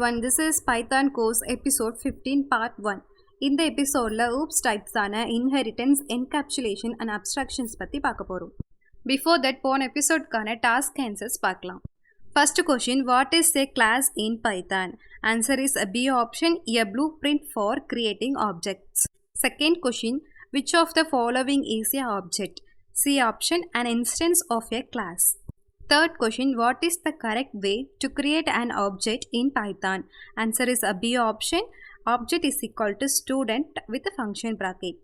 everyone, this is Python course episode 15 part 1. இந்த எபிசோட்ல oops typesஆன inheritance, encapsulation and abstractions பத்தி பார்க்க போறோம். Before that, போன எபிசோட்கான task answers பார்க்கலாம். First question, what is a class in Python? Answer is a B option, a blueprint for creating objects. Second question, which of the following is a object? C option, an instance of a class. Third question, what is the correct way to create an object in Python? Answer is a B option, object is equal to student with a function bracket.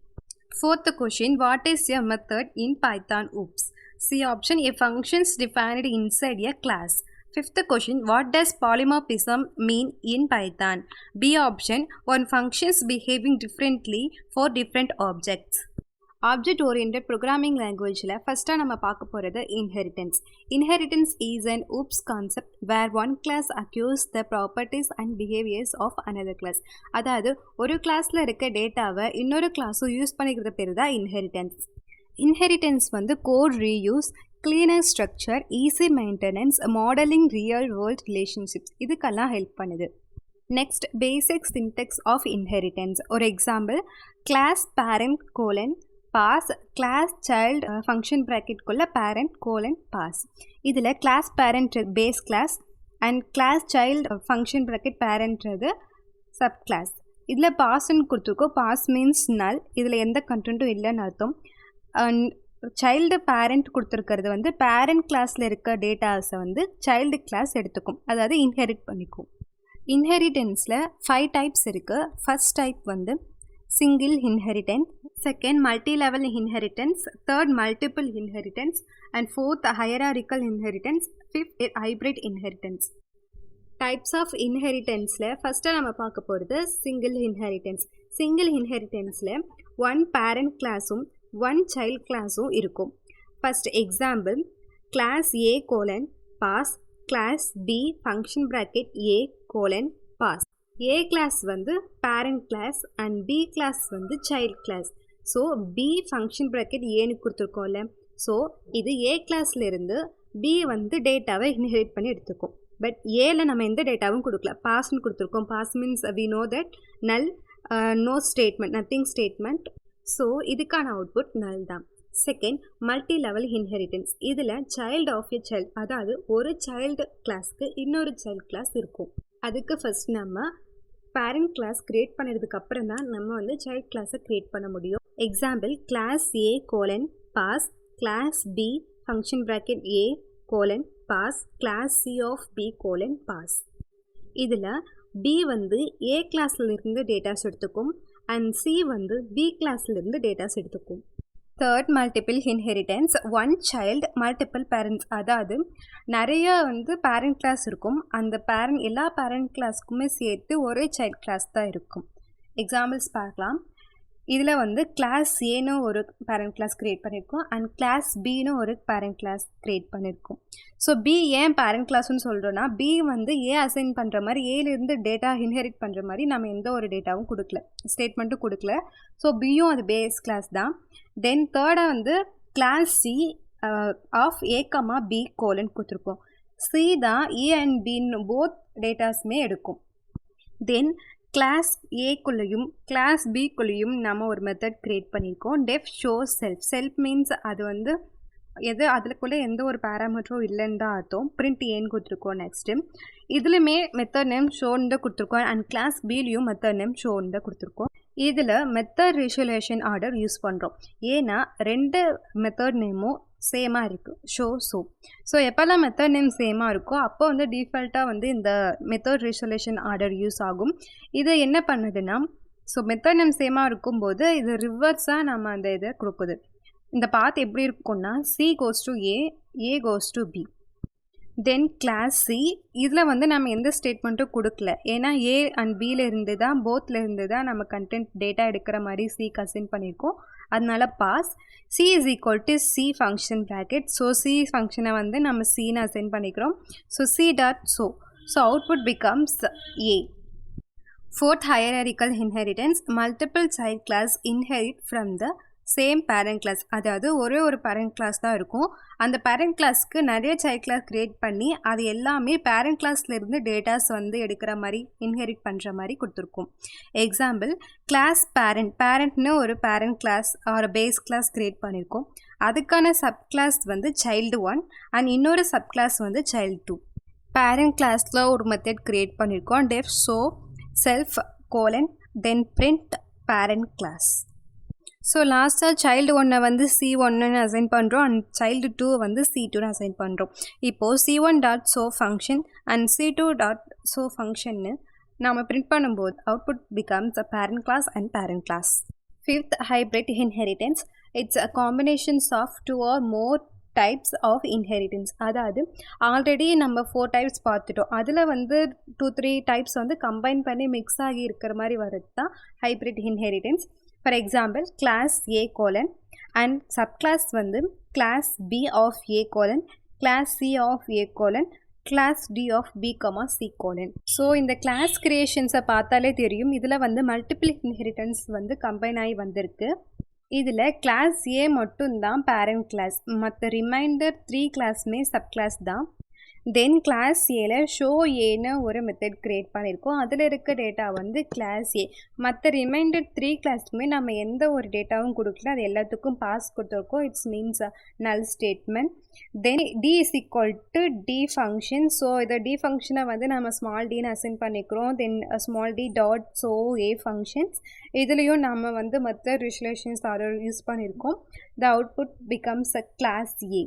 Fourth question, what is a method in Python? Oops. C option, a function is defined inside a class. Fifth question, what does polymorphism mean in Python? B option, one function is behaving differently for different objects. Object oriented programming language la first நம்ம பார்க்க போறது inheritance. Inheritance is an OOPS concept where one class acquires the properties and behaviors of another class. அதாவது ஒரு கிளாஸ்ல இருக்க டேட்டாவை இன்னொரு கிளாஸும் யூஸ் பண்ணிக்கிறது பேரு தான் inheritance. Inheritance வந்து code reuse, cleaner structure, easy maintenance, modeling real world relationships இதுக்கெல்லாம் ஹெல்ப் பண்ணுது. Next, basic syntax of inheritance. ஒரு example, class parent colon pass, class child function bracket குள்ள parent colon pass. இதில் class parent base class and class child function bracket parent subclass. இதில் passன்னு கொடுத்துருக்கோம். pass means null. இதில் எந்த கண்டென்ட்டும் இல்லைன்னு அர்த்தம். Child parent கொடுத்துருக்கிறது வந்து பேரண்ட் கிளாஸில் இருக்க டேட்டாஸை வந்து சைல்டு கிளாஸ் எடுத்துக்கும், அதாவது இன்ஹெரிட் பண்ணிக்கும். இன்ஹெரிட்டன்ஸில் 5 டைப்ஸ் இருக்குது. ஃபர்ஸ்ட் டைப் வந்து single inheritance, second multi level inheritance, third multiple inheritance and fourth hierarchical inheritance, fifth hybrid inheritance. Types of இன்ஹெரிட்டன்ஸில் ஃபஸ்ட்டாக நம்ம பார்க்க போகிறது சிங்கிள் இன்ஹெரிட்டன்ஸ். சிங்கிள் இன்ஹெரிட்டன்ஸில் ஒன் பேரண்ட் கிளாஸும் ஒன் சைல்ட் கிளாஸும் இருக்கும். First example, class A colon pass, class B function bracket A colon pass. A class வந்து parent class and B class வந்து child class. So B function bracket ஏன்னு கொடுத்துருக்கோம்ல, so இது ஏ கிளாஸ்லேருந்து B வந்து டேட்டாவை inherit பண்ணி எடுத்துக்கும். பட் ஏல நம்ம எந்த டேட்டாவும் கொடுக்கல, பாஸ்ன்னு கொடுத்துருக்கோம். Pass means we know that null, no statement, nothing statement. So இதுக்கான அவுட்புட் நல் தான். Second, multi level inheritance. இதில் சைல்டு ஆஃப் எ சைல்டு, அதாவது ஒரு சைல்டு கிளாஸ்க்கு இன்னொரு சைல்டு கிளாஸ் இருக்கும். அதுக்கு ஃபர்ஸ்ட் நம்ம பேரண்ட் கிளாஸ் க்ரியேட் பண்ணதுக்கு அப்புறம் தான் நம்ம வந்து சைல்ட் கிளாஸை க்ரியேட் பண்ண முடியும். Example, class A colon pass, class B function bracket A colon pass, class C of B colon pass. இதில் பி வந்து ஏ கிளாஸ்லேருந்து டேட்டாஸ் எடுத்துக்கும் அண்ட் சி வந்து பி கிளாஸ்லேருந்து டேட்டாஸ் எடுத்துக்கும். Third, multiple inheritance, one child multiple parents, அதாவது நிறைய வந்து பேரண்ட் கிளாஸ் இருக்கும். அந்த எல்லா பேரண்ட் கிளாஸ்க்குமே சேர்த்து ஒரே சைல்டு கிளாஸ் தான் இருக்கும். எக்ஸாம்பிள்ஸ் பார்க்கலாம். இதில் வந்து கிளாஸ் ஏன்னு ஒரு பேரண்ட் கிளாஸ் க்ரியேட் பண்ணியிருக்கோம் அண்ட் கிளாஸ் பின்னு ஒரு பேரண்ட் கிளாஸ் க்ரியேட் பண்ணியிருக்கோம். ஸோ பி ஏன் பேரண்ட் கிளாஸ்ன்னு சொல்கிறோன்னா, பி வந்து ஏ அசைன் பண்ணுற மாதிரி, ஏலேருந்து டேட்டா இன்ஹெரிட் பண்ணுற மாதிரி நம்ம எந்த ஒரு டேட்டாவும் கொடுக்கல, ஸ்டேட்மெண்ட்டும் கொடுக்கல. ஸோ பியும் அது பேஸ் கிளாஸ் தான். தென் தேர்டாக வந்து class C of A comma B colon கொடுத்துருக்கோம். சி தான் ஏ அண்ட் பின்னு போத் டேட்டாஸுமே எடுக்கும். தென் கிளாஸ் ஏக்குள்ளேயும் கிளாஸ் பிக்குள்ளேயும் நம்ம ஒரு மெத்தட் க்ரியேட் பண்ணியிருக்கோம், def show self. Self means அது வந்து அதுக்குள்ளே எந்த ஒரு பேராமீட்டரும் இல்லைன்னு தான் அர்த்தம். பிரிண்ட் ஏன்னு கொடுத்துருக்கோம். நெக்ஸ்ட்டு இதுலையுமே மெத்தட் நேம் ஷோன்னு தான் கொடுத்துருக்கோம் அண்ட் கிளாஸ் பிலையும் மெத்தட் நேம் ஷோன்னு தான் கொடுத்துருக்கோம். இதில் மெத்தட் ரிசல்யூஷன் ஆர்டர் யூஸ் பண்ணுறோம், ஏன்னா ரெண்டு மெத்தட் நேமும் சேமாக இருக்குது, ஷோ. ஸோ எப்போல்லாம் மெத்தட் நேம் சேமாக இருக்கோ அப்போ வந்து டிஃபால்ட்டாக வந்து இந்த மெத்தட் ரிசல்யூஷன் ஆர்டர் யூஸ் ஆகும். இது என்ன பண்ணுதுன்னா, ஸோ மெத்தட் நேம் சேமாக இருக்கும்போது இது ரிவர்ஸாக நம்ம அந்த இதை கொடுக்குது. இந்த பாத் எப்படி இருக்குன்னா, C goes to A, A goes to B. Then class C, இதில் வந்து நம்ம எந்த ஸ்டேட்மெண்ட்டும் கொடுக்கல, ஏன்னா ஏ அண்ட் பியில் இருந்து தான், போத்தில் இருந்து தான் நம்ம கண்டென்ட் டேட்டா எடுக்கிற மாதிரி சிக்கு அசைன் பண்ணியிருக்கோம். அதனால pass. C is equal to C function bracket. So C ஃபங்க்ஷனை வந்து நம்ம சின்னு அசைன் பண்ணிக்கிறோம். So C dot so output becomes A. Fourth, hierarchical inheritance, multiple child class inherit from the same parent class, அதாவது ஒரே ஒரு பேரண்ட் கிளாஸ் தான் இருக்கும். அந்த பேரண்ட் கிளாஸ்க்கு நிறைய சைல்ட் கிளாஸ் கிரியேட் பண்ணி அது எல்லாமே பேரண்ட் கிளாஸ்லேருந்து டேட்டாஸ் வந்து எடுக்கிற மாதிரி இன்ஹெரிட் பண்ணுற மாதிரி கொடுத்துருக்கும். எக்ஸாம்பிள், கிளாஸ் பேரண்ட்னு ஒரு பேரண்ட் கிளாஸ் ஒரு பேஸ் கிளாஸ் கிரியேட் பண்ணியிருக்கோம். அதுக்கான சப் கிளாஸ் வந்து child1 அண்ட் இன்னொரு சப் கிளாஸ் வந்து child2. பேரண்ட் கிளாஸில் ஒரு மெத்தட் கிரியேட் பண்ணியிருக்கோம், def show self then print parent class. So லாஸ்ட்டாக child1 வந்து c1ன்னு அசைன் பண்ணுறோம் அண்ட் child2 வந்து c2ன்னு அசைன் பண்ணுறோம். இப்போது c1.show ஃபங்க்ஷன் அண்ட் c2.show ஃபங்க்ஷன்னு நாம் பிரிண்ட் பண்ணும்போது output becomes a parent class and parent class. Fifth, hybrid inheritance. It's a combinations of 2 or more types of inheritance. அதாவது ஆல்ரெடி நம்ம 4 டைப்ஸ் பார்த்துட்டோம், அதில் வந்து 2-3 டைப்ஸ் வந்து கம்பைன் பண்ணி மிக்ஸ் ஆகி இருக்கிற மாதிரி வர்றது தான் hybrid inheritance. For example, class A colon and subclass வந்து class B of A colon, class C of A colon, class D of B, C colon. So இந்த கிளாஸ் கிரியேஷன்ஸை பார்த்தாலே தெரியும், இதில் வந்து மல்டிபிள் இன்ஹெரிட்டன்ஸ் வந்து கம்பைன் ஆகி வந்திருக்கு. இதில் கிளாஸ் A மட்டும்தான் பேரண்ட் கிளாஸ், மற்ற ரிமைண்டர் 3 கிளாஸுமே சப் கிளாஸ் தான். தென் கிளாஸ் ஏல ஷோ ஏன்னு ஒரு மெத்தட் க்ரியேட் பண்ணியிருக்கோம். அதில் இருக்க டேட்டா வந்து கிளாஸ் ஏ. மற்ற ரிமைண்டர் 3 கிளாஸுக்குமே நம்ம எந்த ஒரு டேட்டாவும் கொடுக்கல, அது எல்லாத்துக்கும் பாஸ் கொடுத்துருக்கோம். It's means null statement. Then D is equal to D function. So இதை டி ஃபங்க்ஷனை வந்து நம்ம ஸ்மால் டின்னு அசைன் பண்ணிக்கிறோம். Then small D dot so A functions. இதுலேயும் நம்ம வந்து மற்ற ரிலேஷன்ஸ் ஆர்டர் யூஸ் பண்ணியிருக்கோம். The output becomes a class A.